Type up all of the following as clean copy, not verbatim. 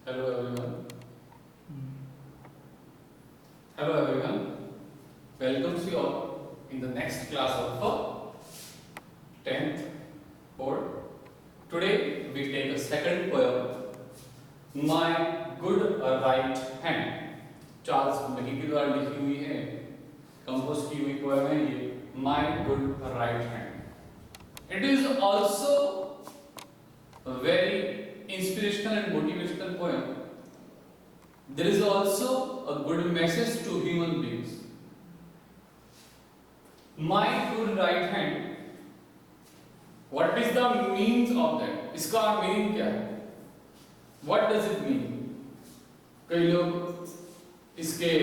Hello everyone. Hello everyone. Welcome you all in the next class of 10th board. Today we take a second poem, My Good Right Hand. Charles मैकी के द्वारा लिखी हुई है, compose की हुई poem है ये My Good Right Hand. It is also a very inspirational and motivational poem. There is also a good message to human beings. My good right hand. What is the means of that? इसका meaning क्या है? What does it mean? कई लोग इसके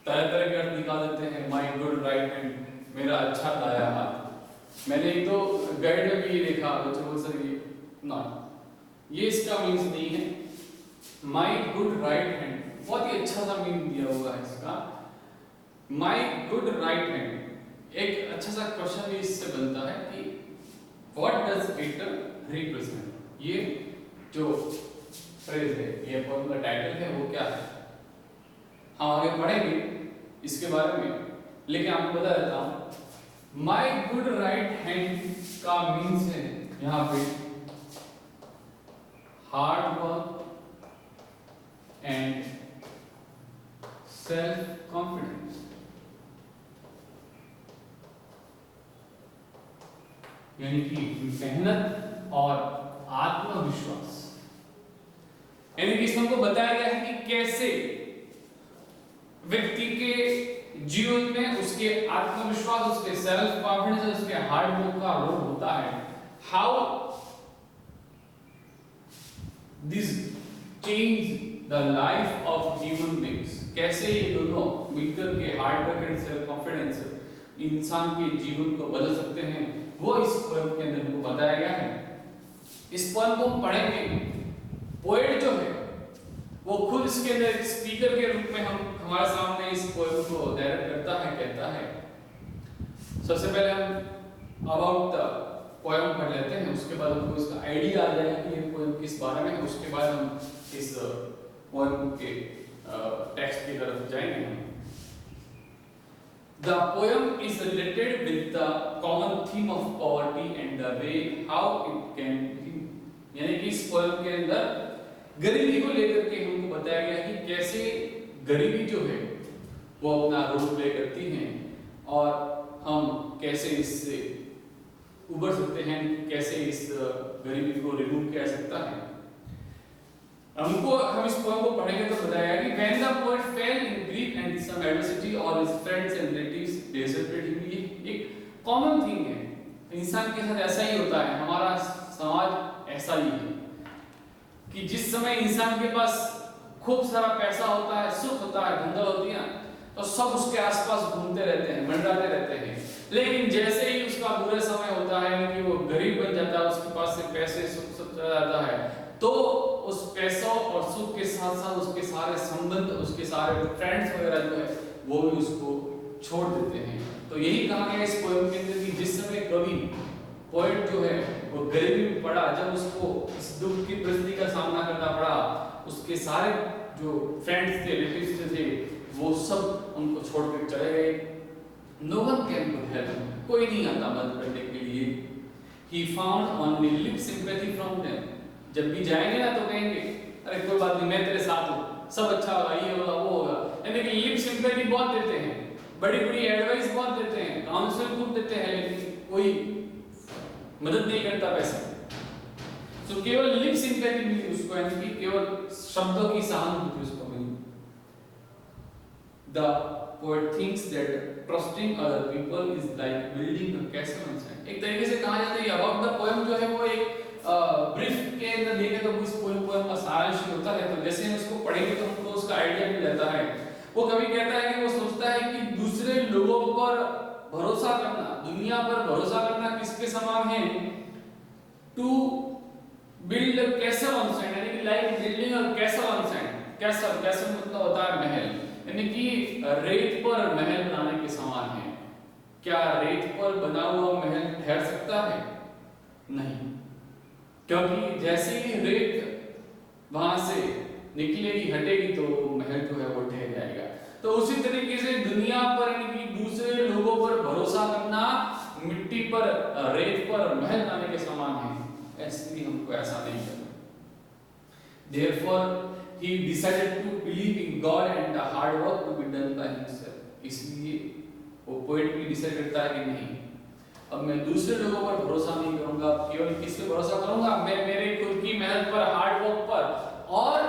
तरह-तरह के अर्थ निकाल देते हैं. My good right hand, मेरा अच्छा दाया हाथ. मैंने एक तो गाइड में भी ये देखा, बच्चे बोल सके ना, ये इसका मीन्स नहीं है. माई गुड राइट हैंड, बहुत ही अच्छा सा मीन दिया हुआ है इसका. माई गुड राइट हैंड, एक अच्छा सा क्वेश्चन भी इससे बनता है कि व्हाट डज इट रिप्रेजेंट. ये जो फ्रेज है, ये पोएम का टाइटल है, वो क्या है हम आगे पढ़ेंगे इसके बारे में, लेकिन आपको बता देता हूं. माई गुड राइट हैंड का मीन्स है यहाँ पे hard work and self confidence. यानी कि मेहनत और आत्मविश्वास. यानी कि इसमें हमको बताया गया है कि कैसे व्यक्ति के जीवन में उसके आत्मविश्वास, उसके सेल्फ कॉन्फिडेंस, उसके हार्ड वर्क का रोल होता है. How this change The life of human beings. कैसे ये दोनों मिलकर के hard work and self confidence इंसान के जीवन को बदल सकते हैं, वो इस पोएम के अंदर हमको बताया गया है. इस पोएम को हम पढ़ेंगे. पोएट जो है वो खुद इसके अंदर एक स्पीकर के रूप में हमारे सामने इस पोएम को डायरेक्ट करता है, कहता है. सबसे पहले हम अबाउट द पोएम पढ़ लेते हैं, उसके बाद हमको इसका आइडिया आ जाएगा कि ये पोएम किस बारे में है. उसके बाद हम इस पोएम के टेक्स्ट की तरफ जाएंगे. The poem is related with the common theme of poverty and the way how it can be. यानी कि इस पोएम के अंदर गरीबी को लेकर के हमको बताया गया कि कैसे गरीबी जो है वो अपना रोल प्ले करती है और हम कैसे इससे उबर सकते हैं, कैसे इस गरीबी को रिमूव किया जा सकता है. हमको हम इस पोएम को पढ़ेंगे तो बताया कि when the poet fell in grief and some adversity or his friends and relatives deserted him. ये एक कॉमन थिंग है, इंसान के साथ ऐसा ही होता है, हमारा समाज ऐसा ही है कि जिस समय इंसान के पास खूब सारा पैसा होता है, सुख होता है, धंधा होती है, तो सब उसके आसपास घूमते रहते हैं, मंडराते रहते हैं. लेकिन जैसे ही उसका बुरा समय होता है कि वो गरीब बन जाता है, उसके पास से पैसे सुख सब चला जाता है, तो उस पैसों और सुख के साथ साथ उसके सारे संबंध, उसके सारे फ्रेंड्स वगैरह जो है वो भी उसको छोड़ देते हैं. तो यही कहा गया इस पोएम के अंदर कि जिस समय कवि पोएट जो है वो गरीबी में पड़ा, जब उसको इस दुख की परिस्थिति का सामना करना पड़ा, उसके सारे जो फ्रेंड्स थे, रिलेटिव्स थे, वो सब उनको छोड़कर चले गए. नो वन कैन हेल्प, कोई नहीं आता मदद करने के लिए. He found only lip sympathy from them. जब भी जाएंगे ना तो कहेंगे अरे कोई बात नहीं, मैं तेरे साथ हूँ, सब अच्छा होगा, ये होगा, वो होगा. यानी कि लिप सिंपैथी बहुत देते हैं, बड़ी बड़ी एडवाइस बहुत देते हैं, काउंसिल खूब देते हैं, लेकिन कोई मदद नहीं करता पैसा. तो केवल लिप सिंपैथी मिली उसको, यानी कि केवल शब्दों की सहानुभूति उसको मिली. The poet thinks that trusting other people is like building a castle on sand. एक तरीके से कहा जाता है about the poem जो है वो एक ब्रीफ के अंदर देखें तो इस पोएम का सारांश होता है. तो जैसे हम इसको पढ़ेंगे तो हमको उसका आइडिया मिल जाता है. वो कभी कहता है कि वो सोचता है कि दूसरे लोगों पर भरोसा करना, दुनिया पर भरोसा करना किसके समान है? To build a castle on sand, यानी कि like building a castle on sand. Castle, castle मतलब होता है महल, यानी कि रेत पर महल बनाने के समान है. क्या रेत पर बना हुआ महल ठहर सकता है? नहीं, क्योंकि जैसे ही रेत वहां से निकलेगी, हटेगी तो महल जो है वो ढह जाएगा। तो उसी तरीके से दुनिया पर यानी कि दूसरे लोगों पर भरोसा करना मिट्टी पर, रेत पर महल बनाने के समान है, इसलिए हमको ऐसा नहीं करना। Therefore he decided to believe in God and the hard work to be done by himself. इसलिए वो पोएट भी डिसाइड करता है कि नहीं, अब मैं दूसरे लोगों पर भरोसा नहीं करूंगा, केवल किस पे भरोसा करूंगा, मैं मेरे खुद की मेहनत पर, हार्ड वर्क पर और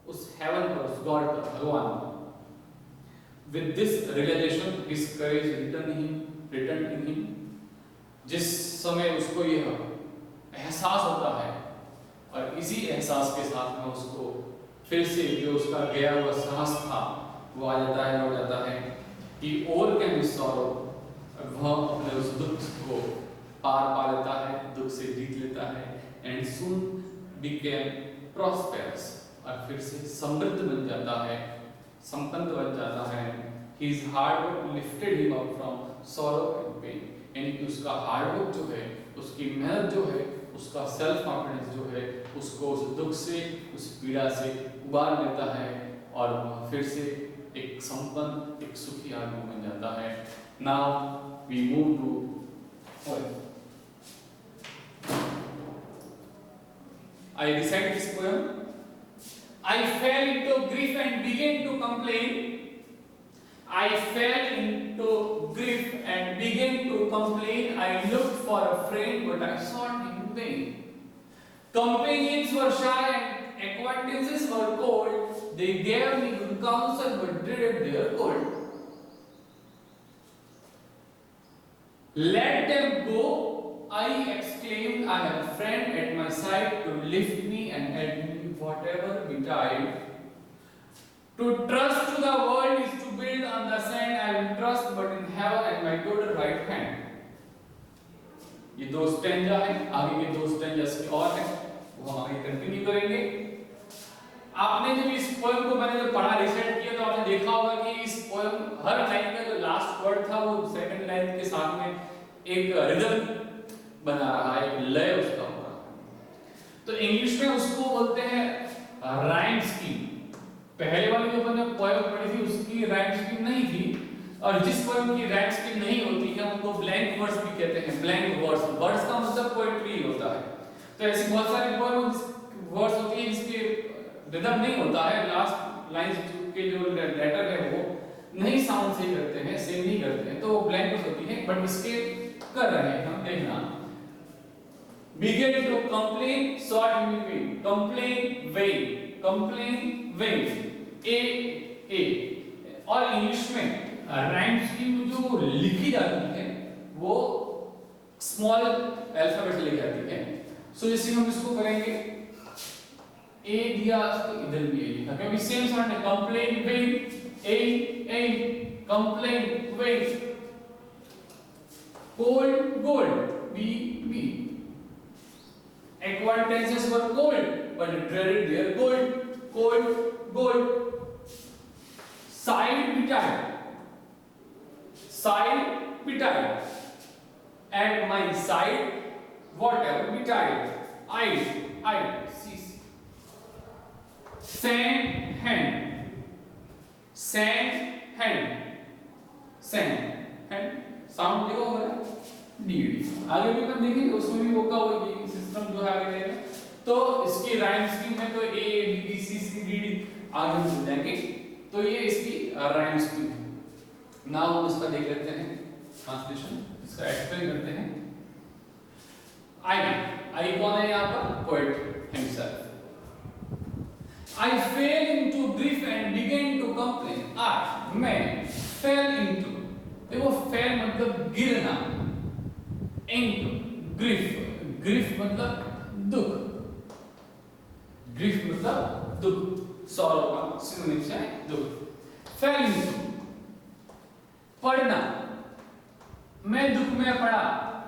उस हेवन पर, उस गॉड पर, भगवान पर। With this realization, his courage returned in him. जिस समय उसको यह एहसास होता है और इसी एहसास के साथ में उसको फिर से जो उसका गया हुआ साहस था वो आ जाता है, हो जाता है कि overcame his sorrow, वह अपने उस दुख को पार पा लेता है, दुख से जीत लेता है, and soon became prosperous, और फिर से समृद्ध बन जाता है, संपन्न बन जाता है। His hard work lifted him up from sorrow and pain, यानी कि उसका हार्ड वर्क जो है, उसकी मेहनत जो है, उसका सेल्फ कॉन्फिडेंस जो है, उसको उस दुख से, उस पीड़ा से उबार लेता है और वह फिर से एक संपन्न, एक सुखी आदमी बन जाता है। Now we move to poem. I recite this poem. I fell into grief and began to complain. I fell into grief and began to complain. I looked for a friend, but I sought in vain. Companions were shy and acquaintances were cold. They gave me good counsel, but dreaded their cold. Let them go, I exclaimed. I have a friend at my side to lift me and help me whatever betide. To trust to the world is to build on the sand. I will trust but in heaven and my good right hand. ये दो stanza है, आगे के दो stanzas की और है, वो हम आगे कंटिन्यू करेंगे। आपने जब इस पोएम को मैंने जब पढ़ा, रिसाइट किया, तो आपने देखा होगा कि इस पोएम हर लाइन का जो लास्ट वर्ड था वो सेकंड लाइन के साथ में एक रिदम बना रहा है, एक लय उसका हो रहा है। तो इंग्लिश में उसको बोलते हैं राइम स्कीम। पहले वाली जो मैंने पोएम पढ़ी थी उसकी राइम स्कीम नहीं थी, और जिस पोएम की राइम स्कीम नहीं होती है उनको ब्लैंक वर्ड्स भी कहते हैं। ब्लैंक वर्ड्स, वर्ड्स का मतलब पोएट्री होता है। तो ऐसी बहुत सारी पोएम वर्ड्स होती है जिसके रिदम नहीं होता है, लास्ट लाइन के जो लेटर है वो नहीं साउंड सही करते हैं, सेम नहीं करते हैं, तो वो ब्लैंक वर्ड्स होती है। बट इसके कर रहे हैं हम, देखना। Began to complain, sought in vain. Complain, vain. Complain, vain. A और इंग्लिश में राइम स्कीम जो लिखी जाती है वो स्मॉल अल्फाबेट से लिखी जाती है। सो जैसे हम इसको करेंगे, ए दिया तो इधर भी ए लिखा, क्योंकि सेम साउंड है। Complain, vain, A complain, vain. Cold, gold, B. Acquaintances were cold, but dreaded their cold, gold. Side betide. At my side, whatever betide. I cease. Sand hand. Sound देखो हमारा D. आगे भी हम देखेंगे, उसमें भी होगा वो सिस्टम जो है आगे रहेगा। तो इसकी राइम स्कीम में तो A B C C D आगे मिल जाएंगे। तो ये इसकी राइम स्कीम है। नाउ हम इसका देख लेते हैं ट्रांसलेशन, इसका एक्सप्लेन करते हैं। आई कौन है यहाँ पर? Poet himself. I fell into grief and began to complain. मैं fell into, देखो fell मतलब गिरना, into grief मतलब दुख, grief मतलब दुख, sorrow का सिनोनिम है दुख। fell into पड़ना, मैं दुख में पड़ा,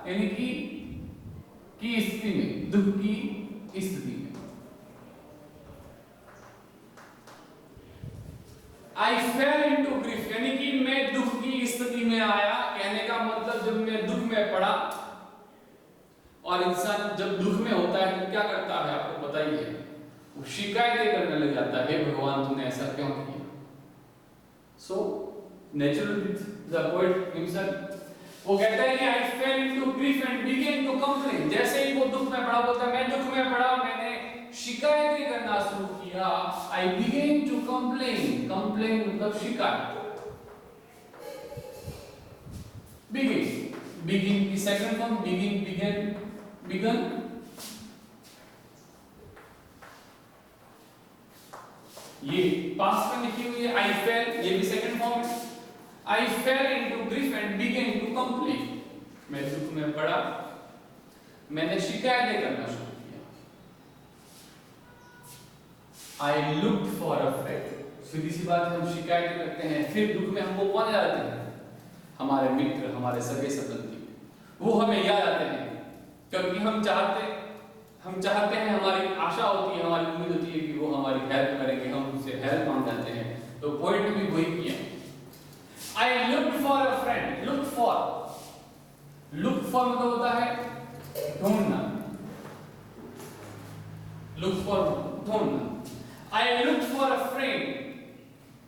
यानी कि स्थिति में, दुख की स्थिति में। I fell into grief, यानी कि मैं दुख की स्थिति में आया। कहने का मतलब जब मैं दुख में पड़ा, और इंसान जब दुख में होता है तो क्या करता है आपको पता ही है, वो शिकायतें करने लग जाता है, भगवान तूने ऐसा क्यों किया। So naturally the poet himself वो कहता है कि I fell into grief and began to complain. जैसे ही वो दुख में पड़ा, बोलता है मैं दुख में पड़ा, मैंने शिकायतें करना शुरू किया। I began to complain, complain मतलब शिकायत। बिगिन, बिगिन की second form begin, began, began. ये पास्ट में लिखी हुई है आई फेल, ये भी सेकंड फॉर्म है। I fell into grief and began to complain. मैं दुख में पड़ा, मैंने शिकायतें करना शुरू किया। I looked for a friend. सीधी सी बात है, हम शिकायतें करते हैं, फिर दुख में हमको कौन याद आते हैं? हमारे मित्र, हमारे सगे संबंधी, वो हमें याद आते हैं, क्योंकि हम चाहते हैं, हमारी आशा होती है, हमारी उम्मीद होती है कि वो हमारी हेल्प करेंगे, हम उनसे हेल्प मांग जाते हैं। तो पोएट ने भी वही किया। I looked for a friend. Look for मतलब होता है ढूंढना, लुक फॉर ढूंढना। I looked for a friend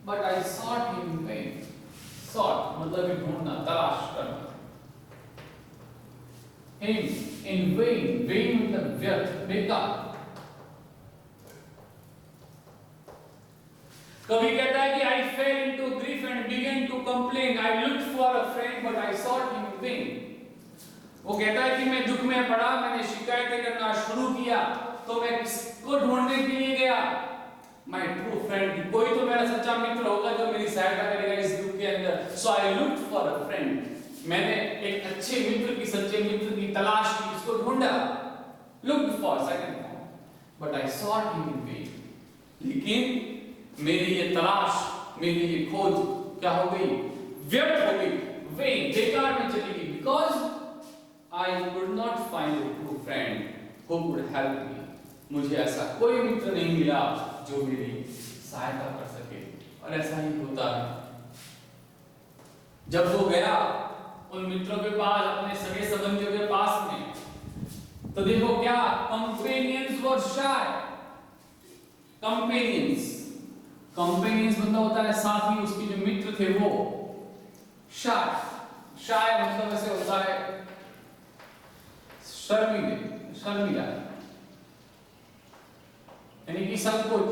but I sought him in vain. Sought मतलब ढूंढना, तलाश करना। Him in vain, vain मतलब व्यर्थ, बेकार। कभी कहता है कि I fell into grief and began to complain. I looked for a friend but I sought him in vain. वो कहता है कि मैं दुख में पड़ा, मैंने शिकायतें करना शुरू किया, तो मैं किसको ढूंढने के लिए गया? My true friend, कोई तो मेरा सच्चा मित्र होगा जो मेरी सहायता करेगा इस दुख के अंदर। So I looked for a friend. मैंने एक अच्छे मित्र की, सच्चे मित्र की तलाश की, उसको ढूंढा। Looked for second form, but I sought him in vain. लेकिन मेरी ये तलाश, मेरी ये खोज क्या हो गई? व्यर्थ हो गई, vain, बेकार में चली गई। Because I could not find a true friend who could help me. मुझे ऐसा कोई मित्र नहीं मिला जो मेरी सहायता कर सके। और ऐसा ही होता है, जब वो गया उन मित्रों के पास, अपने सगे संबंधियों के पास में, तो देखो क्या, कंपेनियंस वर शाय। कंपेनियंस मतलब होता है साथी, उसके जो मित्र थे वो। शाय मतलब ऐसे होता है शर्मिला, यानी कि संकोच।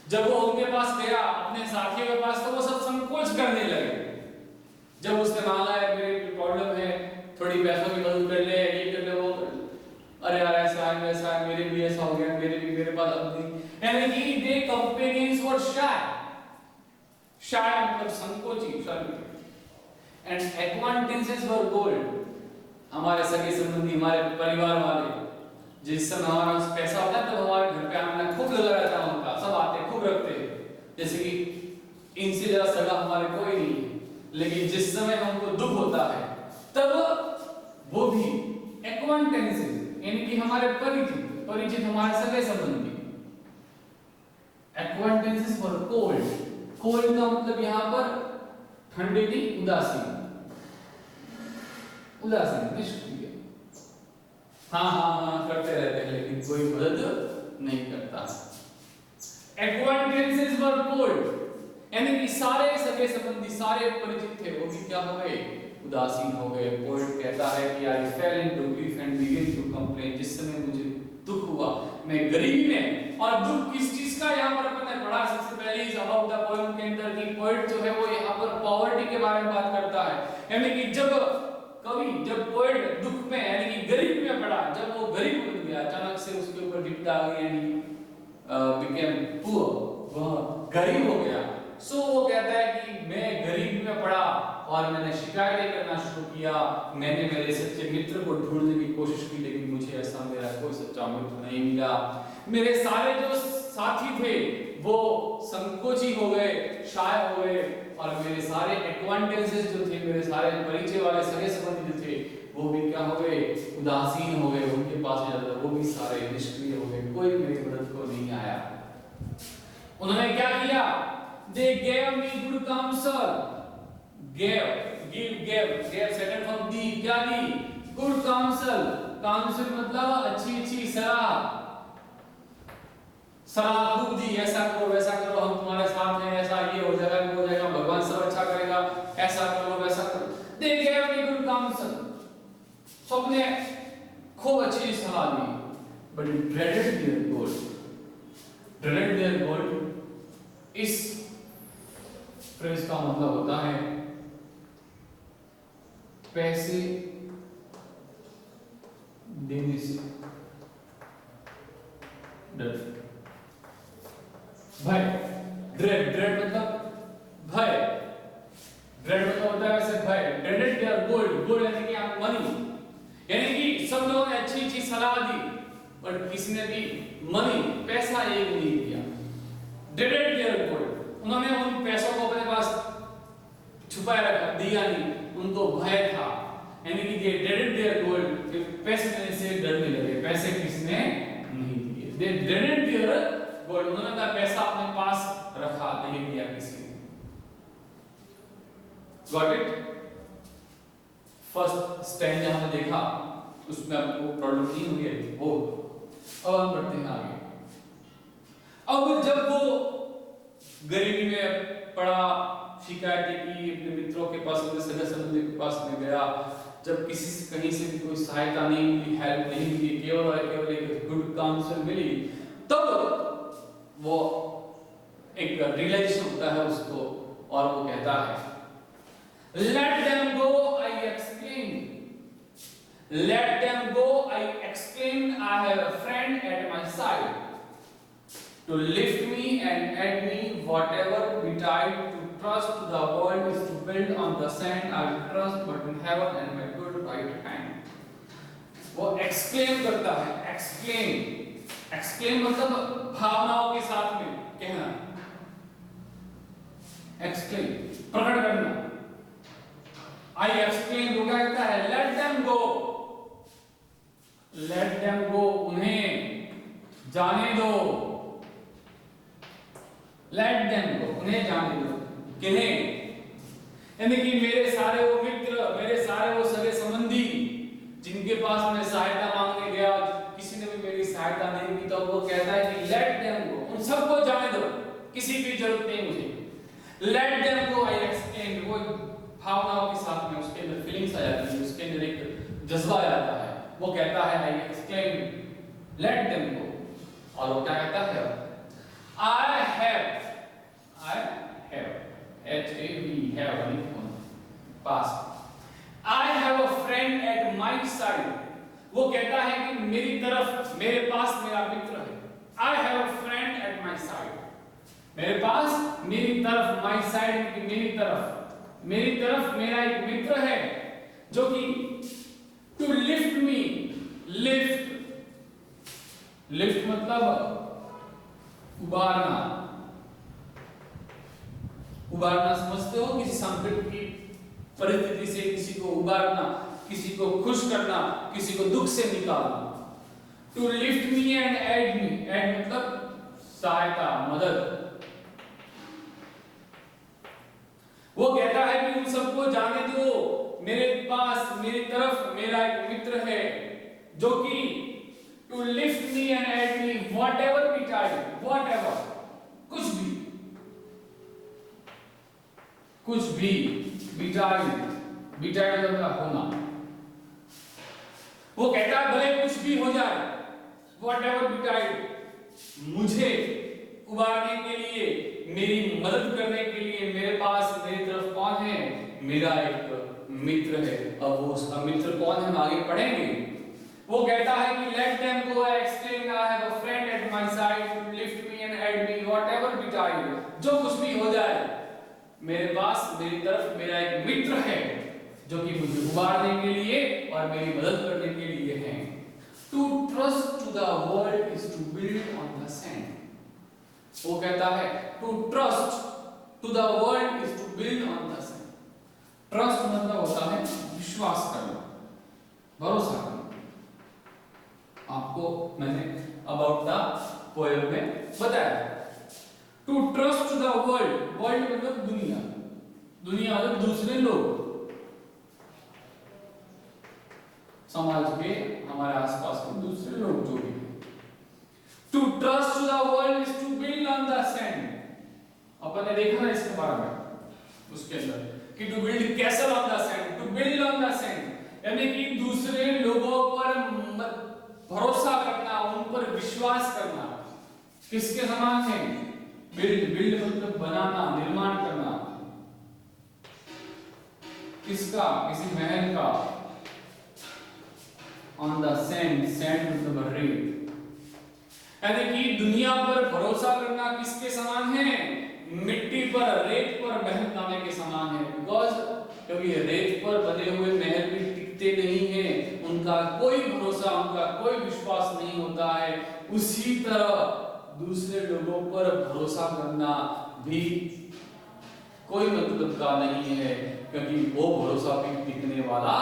जब वो उनके पास गया, अपने साथियों के पास, तो वो सब संकोच करने लगे। जब उसने मांगा है, मेरे प्रॉब्लम है, थोड़ी पैसों की मदद कर ले, ये कर ले, वो कर ले। अरे यार ऐसा है, वैसा है, मेरे भी ऐसा हो गया, मेरे पास अब नहीं। यानी कि दे कंपेनियंस वर शाय मतलब संकोची, शर्मिल। And एक्वांटेंसेस were gold. हमारे सगे संबंधी, हमारे परिवार वाले, जिस समय हमारा पैसा होता है, तब हमारे घर पे आना खूब लगा रहता है उनका, सब आते खूब रखते हैं, जैसे कि इनसे ज्यादा सगा हमारे कोई नहीं है। लेकिन जिस समय हमको दुख होता है, तब वो भी एक्वांटेंसेस, यानी कि हमारे परिचित हमारे सगे संबंधी। एक्वांटेंसेस फॉर कोल्ड का मतलब यहाँ पर ठंडे की, उदासीन, निष्क्रिय। हाँ करते रहते हैं, लेकिन कोई मदद नहीं करता। एक्वांटेंसेस वर कोल्ड, यानी कि सारे सगे संबंधी, सारे परिचित थे, वो भी क्या हो गए? उदासीन हो गए। पोएट कहता है कि I fell into grief and began to complain. जिस समय मुझे दुख हुआ, मैं गरीबी में, और दुख किस चीज का यहाँ पर अपन ने पढ़ा सबसे पहले इस अबाउट द पोएम के अंदर कि पोएट जो है वो यहाँ पर पॉवर्टी के बारे में बात करता है। यानी कि जब पोएट दुख में, यानी कि गरीब में पड़ा, जब वो गरीब बन गया, अचानक से उसके ऊपर विपदा आ गई, यानी बिकेम पुअर, वह गरीब हो गया। सो वो कहता है कि मैं गरीब में पड़ा और मैंने शिकायतें करना शुरू किया, मैंने मेरे सच्चे मित्र को ढूंढने की कोशिश की, लेकिन मुझे ऐसा मेरा कोई सच्चा मित्र नहीं मिला। मेरे सारे जो साथी थे वो संकोची हो गए, शाय हो गए, और मेरे सारे एक्वांटेंसेस जो थे, मेरे सारे परिचय वाले सगे संबंधी जो थे, वो भी क्या हो गए? उदासीन हो गए। उनके पास जाता वो भी सारे निष्क्रिय हो गए, कोई मेरी मदद को नहीं आया। उन्होंने क्या किया? They gave me good counsel. Gave second from दी, क्या दी? Good counsel, काउंसिल मतलब अच्छी अच्छी सलाह, सलाह खूब दी, ऐसा करो वैसा करो, हम तुम्हारे साथ हैं, ऐसा ये हो जाएगा वो हो जाएगा, भगवान सब अच्छा करेगा, ऐसा करो वैसा करो। They gave me good counsel, सबने खूब अच्छी सलाह दी, but dreaded their gold, dreaded their gold इस फ्रेज का मतलब होता है पैसे देने से डर, भय। ड्रेड, ड्रेड मतलब भय, ड्रेड मतलब होता है वैसे भय। ड्रेडेड देयर गोल्ड, गोल्ड यानी कि आप मनी, यानी कि सब लोगों ने अच्छी अच्छी सलाह दी पर किसी ने भी मनी पैसा एक नहीं दिया। ड्रेडेड देयर गोल्ड, उन्होंने उन पैसों को अपने पास छुपाए रखा, दिया नहीं, उनको भय था, यानी कि दे ड्रेडेड देयर गोल्ड, पैसे देने से डरने लगे, पैसे किसने नहीं दिए। दे ड्रेडेड देयर गोल्ड, उन्होंने अपना पैसा अपने पास रखा, नहीं दिया किसी ने। Got it? फर्स्ट स्टैंजा हमने देखा, उसमें आपको प्रॉब्लम नहीं हुई है वो। अब हम बढ़ते हैं आगे। अब जब वो गरीबी में पड़ा, शिकायतें की, अपने मित्रों के पास, अपने सगे संबंधी के पास में गया, जब किसी से कहीं से भी कोई सहायता नहीं मिली, हेल्प नहीं मिली, केवल और केवल एक गुड काउंसिल मिली, तब वो एक रियलाइजेशन होता है उसको, और वो कहता है let them go, I explain, let them go, I explain, I have a friend at my side to lift me and aid me, whatever betide, to trust the world is to build on the sand, I will trust but in heaven and my good right hand। वो explain करता है, explain मतलब भावनाओं के साथ में कहना, explain प्रकट करना। I explain, वो क्या कहता है, let them go, let them go, उन्हें जाने दो, let them go, उन्हें जाने दो, किन्हें, यानी कि मेरे सारे वो मित्र, मेरे सारे वो सगे संबंधी जिनके पास मैं सहायता मांगने गया, किसी ने भी मेरी सहायता नहीं की, तो वो कहता है कि let them go, उन सबको जाने दो, किसी की जरूरत नहीं मुझे। let them go, I explain, वो भावनाओं के साथ में उसके अंदर फीलिंग्स आ जाती है, उसके अंदर एक जज्बा आ जाता है, वो कहता है I explain, let them go, और वो क्या कहता है, I have HAV have past, I have a friend at my side, वो कहता है कि मेरी तरफ, मेरे पास मेरा मित्र है। I have a friend at my side, मेरे पास, मेरी तरफ, माय साइड की मेरी तरफ, मेरी तरफ मेरा एक मित्र है जो कि टू लिफ्ट मी, लिफ्ट मतलब उबारना, उबारना समझते हो, किसी संकट की परिस्थिति से किसी को उबारना, किसी को खुश करना, किसी को दुख से निकालना। To lift me and aid me, aid मतलब सहायता, मदद। वो कहता है कि उन सबको जाने दो, मेरे पास, मेरी तरफ मेरा एक मित्र है जो कि to lift me and aid me, whatever betide, whatever, कुछ भी betide मतलब होना। वो कहता है भले कुछ भी हो जाए, व्हाटएवर betide, मुझे उबारने के लिए, मेरी मदद करने के लिए मेरे पास, मेरी तरफ कौन है, मेरा एक मित्र है। अब वो उसका मित्र कौन है हम आगे पढ़ेंगे। वो कहता है कि let them go, I explain, I have a friend at my side to lift me and aid me, whatever betide, जो कुछ भी हो जाए, मेरे पास, मेरी तरफ मेरा एक मित्र है जो कि मुझे उबारने के लिए और मेरी मदद करने के लिए है। To trust to the world is to build on the sand, वो कहता है to trust to the world is to build on the sand। Trust मतलब होता है विश्वास करना, भरोसा करना। आपको मैंने अबाउट द पोएम में बताया। To trust the world, world मतलब दुनिया, दुनिया मतलब दूसरे लोग, समझ समाज के, हमारे आसपास के दूसरे लोग जो भी हैं। To trust to the world is to build on the sand. अपन ने देखा ना इसके बारे में उसके अंदर कि to build castle on the sand, to build on the sand, यानी कि दूसरे लोगों पर भरोसा करना, उन पर विश्वास करना। किसके समान है? बिल्ड, बिल्ड मतलब बनाना, निर्माण करना। किसका? किसी महल का। ऑन द सैंड, सैंड मतलब रेत, यानी कि दुनिया पर भरोसा करना किसके समान है? मिट्टी पर, रेत पर महल बनाने के समान है। बिकॉज क्योंकि रेत पर बने हुए महल भी टिकते नहीं हैं, उनका कोई भरोसा, उनका कोई विश्वास नहीं होता है। उसी तरह दूसरे लोगों पर भरोसा करना भी कोई मतलब का नहीं है, क्योंकि वो भरोसा भी टिकने वाला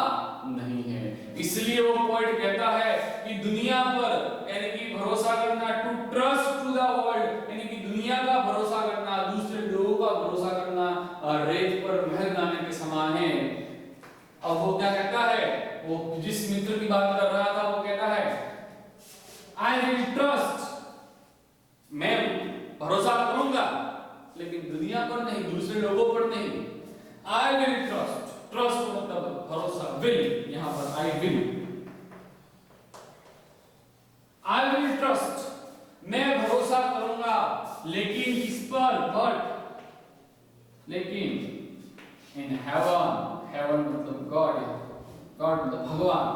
नहीं है। इसलिए वो पॉइंट कहता है कि दुनिया पर, यानी कि भरोसा करना, to trust to the world, यानी कि दुनिया का भरोसा करना, दूसरे लोगों का भरोसा करना रेत पर महल बनाने के समान है। अब वो क्या कहता है? वो जिस मित्र की बात कर रहा था वो कहता है आई विल ट्रस्ट, मैं भरोसा करूंगा लेकिन दुनिया पर नहीं, दूसरे लोगों पर नहीं। आई विल ट्रस्ट, ट्रस्ट मतलब भरोसा, विल, यहां पर आई विल ट्रस्ट, मैं भरोसा करूंगा लेकिन किस पर? बट, लेकिन इन हेवन, हेवन मतलब गॉड, गॉड मतलब भगवान।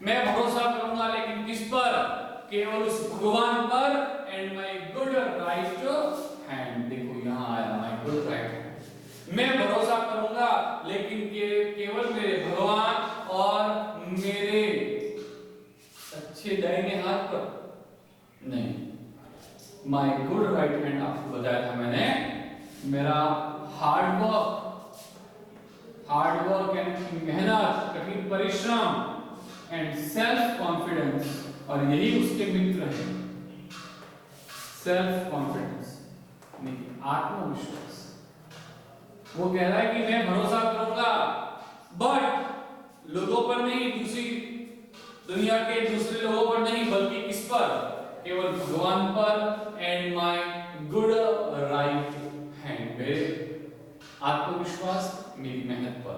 मैं भरोसा करूंगा लेकिन किस पर? केवल उस भगवान पर। And my good right hand, देखो यहां आया माय गुड राइट हैंड। मैं भरोसा करूंगा लेकिन केवल मेरे भगवान और मेरे अच्छे दाहिने हाथ पर नहीं। माय गुड राइट हैंड आपको बताया था मैंने, मेरा हार्ड वर्क यानी मेहनत, कठिन परिश्रम एंड सेल्फ कॉन्फिडेंस, और यही उसके मित्र हैं। सेल्फ कॉन्फिडेंस यानी आत्मविश्वास। वो कह रहा है कि मैं भरोसा करूंगा बट लोगों पर नहीं, दूसरी दुनिया के दूसरे लोगों पर नहीं, बल्कि किस पर? केवल भगवान पर। And my good right hand, मेरे आत्मविश्वास, मेरी मेहनत पर।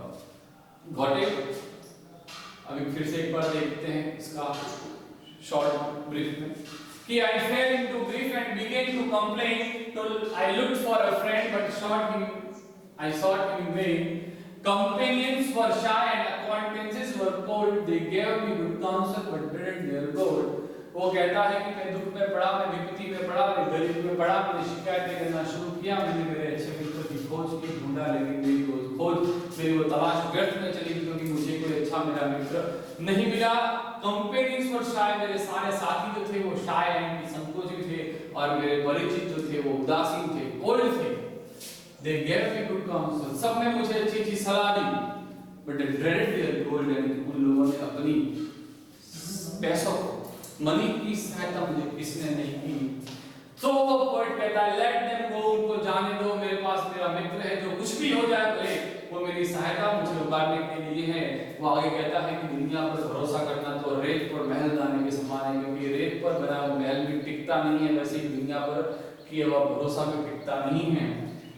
Got it? अभी फिर से एक बार देखते हैं इसका शॉर्ट ब्रीफ में कि I fell into grief and began to complain till I looked for a friend but sought him in vain. Companions were shy and acquaintances were cold. They gave me good counsel but didn't their gold. वो कहता है कि मैं दुख में पड़ा, मैं विपत्ति में पड़ा, मैं गरीब में पड़ा, मैंने शिकायतें करना शुरू किया, मैंने मेरे अच्छे मित्र की खोज की, ढूंढा, लेकिन मेरी वो तलाश व्यर्थ में चली क्योंकि मुझे कोई अच्छा मेरा मित्र नहीं मिला। कंपेनियंस वर शाय, मेरे सारे साथी जो थे वो शाय यानी संकोची थे, और मेरे परिचित जो थे वो उदासीन थे, कोल्ड थे। They gave me good counsel, सबने मुझे अच्छी सलाह दी, but they dreaded their gold, यानी उन लोगों ने अपनी पैसों को, मनी की सहायता मुझे किसने नहीं की। तो वो पॉइंट कहता है लेट देम गो, उनको जाने दो, मेरे पास मेरा मित्र है, जो कुछ भी हो जाए भले, वो मेरी सहायता मुझे उबारने के लिए है। वो आगे कहता है कि दुनिया पर भरोसा करना तो रेत पर महल बनाने के समान है, क्योंकि रेत पर बना हुआ महल भी टिकता नहीं है, वैसे ही दुनिया पर किया हुआ भरोसा भी टिकता नहीं है।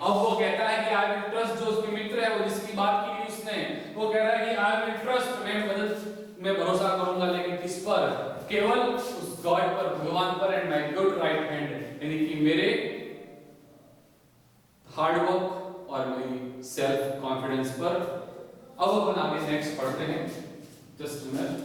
अब वो कहता है कि आई विल ट्रस्ट, जो उसके मित्र है, वो जिसकी बात की उसने, वो कह रहा है कि आई विल ट्रस्ट, मैं भरोसा करूंगा लेकिन किस पर? केवल उस गॉड पर, भगवान पर। And my good right hand, यानी कि मेरे हार्ड वर्क और मेरी सेल्फ कॉन्फिडेंस पर। अब अपन आगे नेक्स्ट पढ़ते हैं, जस्ट मिनट।